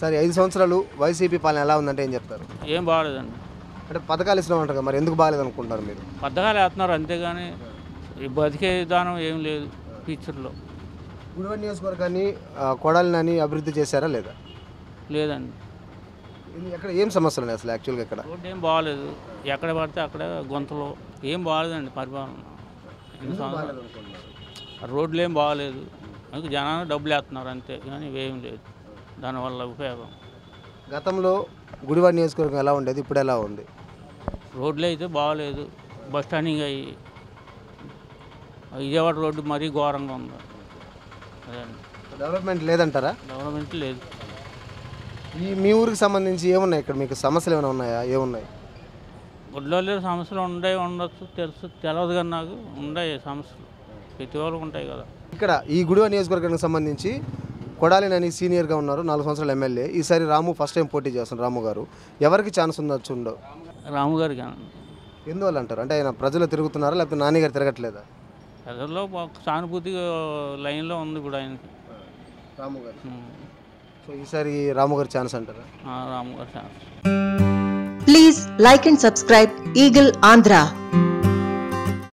సరే 5 సంవత్సరాలు వైసీపీ పాలన ఎలా ఉందంటే ఏం చెప్తారు? ఏం బాగాలేదండి. అంటే పథకాలు ఇస్తున్నాం అంటారు కదా, మరి ఎందుకు బాగాలేదు అనుకుంటారు మీరు? పథకాలు వేస్తున్నారు అంతేగాని ఈ బతికే విధానం ఏం లేదు ఫ్యూచర్లో. గుడివాడ నియోజకవర్గాన్ని కొడాలిని అభివృద్ధి చేశారా లేదా? లేదండి. ఎక్కడ ఏం సమస్యలు ఉన్నాయి అసలు యాక్చువల్గా? ఇక్కడ రోడ్డు ఏం బాగాలేదు, ఎక్కడ పడితే అక్కడ గుంతలు, ఏం బాగాలేదండి పరిపాలన. రోడ్లు ఏం బాగాలేదు, అందుకు జనాలు డబ్బులు వేస్తున్నారు అంతే కానీ ఏం లేదు దానివల్ల ఉపయోగం. గతంలో గుడివాడ నియోజకవర్గం ఎలా ఉండేది, ఇప్పుడు ఎలా ఉంది? రోడ్లు అయితే బాగాలేదు, బస్ స్టాండింగ్ అయ్యి విజయవాడ రోడ్డు మరీ ఘోరంగా ఉంది. అదే డెవలప్మెంట్ లేదంటారా? డెవలప్మెంట్ లేదు. మీ ఊరికి సంబంధించి ఏమున్నాయి ఇక్కడ, మీకు సమస్యలు ఏమైనా ఉన్నాయా? ఏమున్నాయి? గుడ్లలో సమస్యలు ఉండొచ్చు, తెలియదు కానీ నాకు ఉన్నాయి సమస్యలు, ప్రతి వాళ్ళకు ఉంటాయి కదా. ఇక్కడ ఈ గుడివాడ నియోజకవర్గానికి సంబంధించి కొడాలిని సీనియర్గా ఉన్నారు, 4 సంవత్సరాల ఎమ్మెల్యే. ఈసారి రాము ఫస్ట్ టైం పోటీ చేస్తున్నారు. రాము గారు ఎవరికి ఛాన్స్ ఉండొచ్చు? ఉండవు రాము గారికి. ఎందువల్ల అంటారు? అంటే ఆయన ప్రజలు తిరుగుతున్నారా లేకపోతే నాని గారు తిరగట్లేదా? ప్రజల్లో సానుభూతి లైన్లో ఉంది ఇప్పుడు ఆయనకి, రాము గారు. సో ఈసారి రాము గారి ఛాన్స్ అంటారా? రాము గారి chance. Please like and subscribe Eagle Andhra.